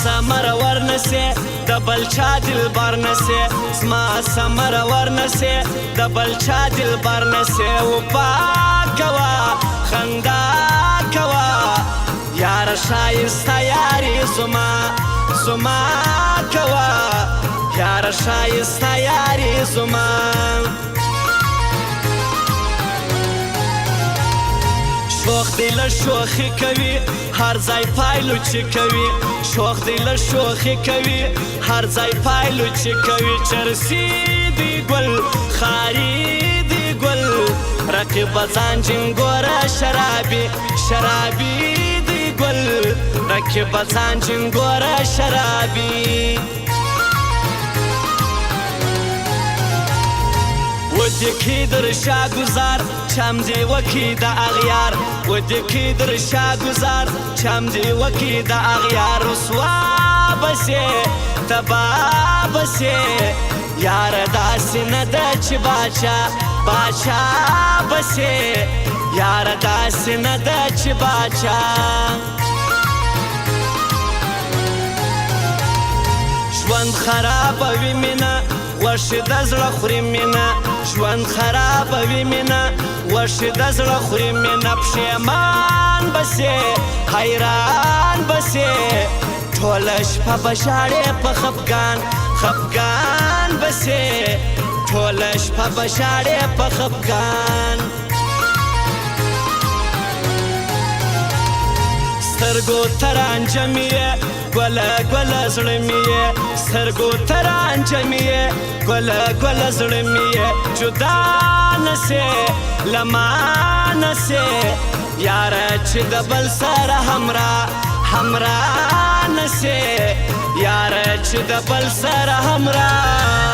سمر ورنسې د بل چا دلبر نسې زما سمر ورنسې د بل چا دلبر نسې وفا کوه خندا کوه یاره ښایسته یاري زما کوه یاره ښایسته یاري زما شوخ دی له شوخي کوي هر ځای پایلو چې کوي شوخ دی له شوخي کوي هر ځای پایلو چې کوي چرسي دی ګل خاري دی ګل رقیب ځان جنګوره شرابي دی ګل رقیب ځان جنګوره شرابي ودی کی در شا گذار چم دی وکی دا اغیار ودی کی در شا گذار چم دی وکی دا اغیار رسوا بسی تبا بسی یار داسی نده چی باچا بسی یار داسی نده چی باچا ژوند خرابوي مینه غوښې د زړه خوري مینه ژوند خرابوي مینه غوښې د زړه خوري مینه پښیمان بسې حیران بسې ټوله شپه به ژاړې په خفګان بسې ټوله شپه به ژاړې په خفګان سترګو ته رانجمې یې ګوله زړه مې یې سترګو ته رانجمې یې ګوله زړه مې یې جدا نسې له ما نسې یاره چې د بل سره همراه نسې یاره چې د بل سره همراه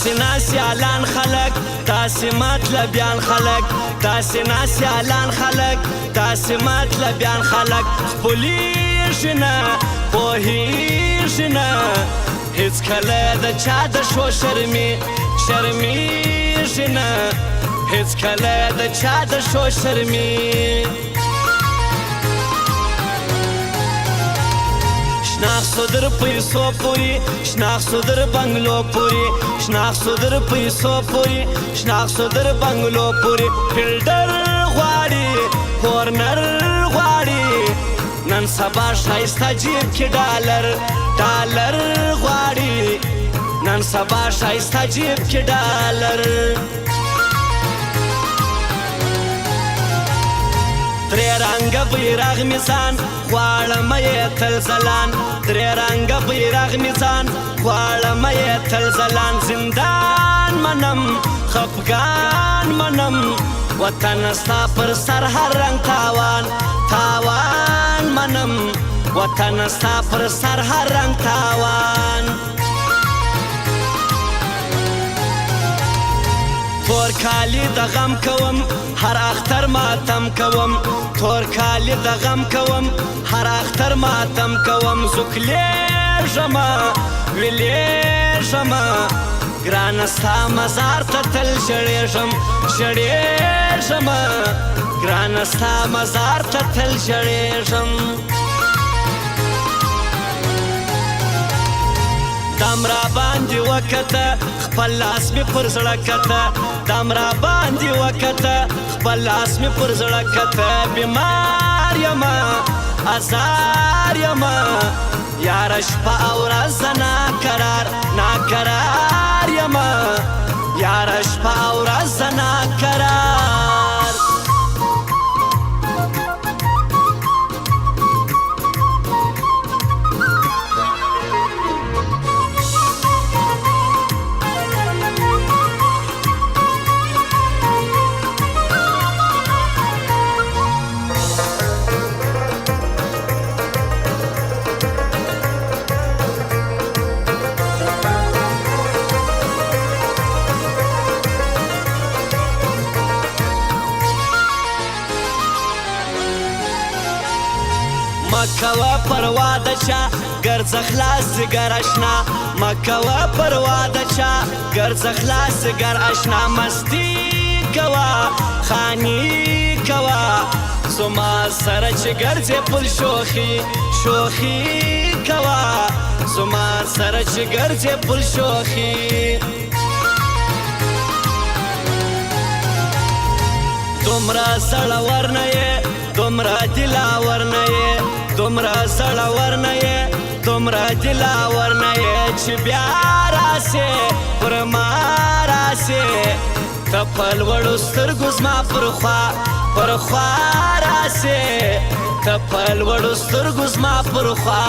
داسې ناسیالان خلک داسې مطلبیان خلک داسې ناسیالان خلک داسې مطلبیان خلک خپلېږي نه پوهېږي نه هېڅکله د چا د شو شرمېږي نه هېڅکله د چا د شو شناخت در پیسو پوری شناخت در بنگلو پوری شناخت در پیسو پوری شناخت در بنگلو پوری فیلډر غواړي کورنر غواړي نن سبا ښایسته جیب کې ډالر غواړي نن سبا ښایسته جیب کې ډالر درې رنګه بیرغ مې ځان غواړم یې تل ځلان درې رنګه بیرغ مې ځان غواړم یې تل ځلان زندان منم خفګان منم وطن ستا پر سر هر رنګ تاوان منم وطن ستا پر سر هر رنګ تاوان تور کالی د غم کوم هر اختر ماتم کوم تور کالی د غم کوم هر اختر ماتم کوم زوکلیږمه ویلیږمه ګرانه ستا مزار ته تل ژړېږمه ګرانه ستا مزار ته تل ژړېږم دم را باندې وکته خپل لاس مې پر زړه کته دم را باندې وکته خپل لاس مې پر زړه کته بیمار یمه ازار یمه یاره شپه او ورځ ناکرار یمه یاره شپه او ورځ ناکرار مکوه پروا د چا ګرځه خلاص ګر اشنا مکوه پروا د چا ګرځه خلاص ګر اشنا مستی کوا خانی کوا زما سره چې ګرځې پل شوخي شوخي کوا زما سره چې ګرځې پل شوخي دومره زړور نه یې دومره دلاور نه یې دومره زړور نه یې دومره دلاور نه یې چې بیا راسې پر ما راسې ته په لوړو سترګو زما پر خوا راسې ته په لوړو سترګو زما پر خوا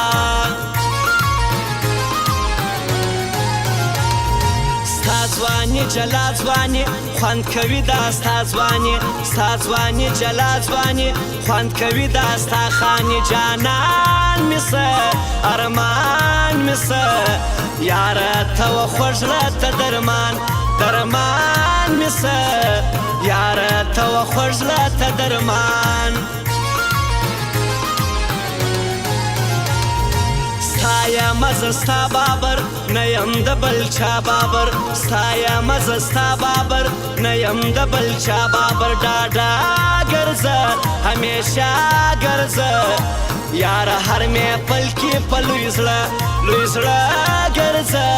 ستا ځواني جلا ځواني خوند کوي دا ستا ځواني ستا ځواني جلا ځواني خوند کوي دا ستا خاني جانان مې څه ارمان مې څه یاره ته و خوږ راته درمان درمان مې څه یاره ته و خوږ راته درمان ستا مزه ستا بابر نه یم د بل چا بابر ستا مزه ستا بابر نه یم د بل چا بابر ډاډا ګرځه همیشه ګرځه یاره هر محفل کې په لوی زړه ګرځه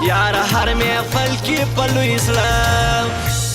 یاره هر محفل کې په لوی زړه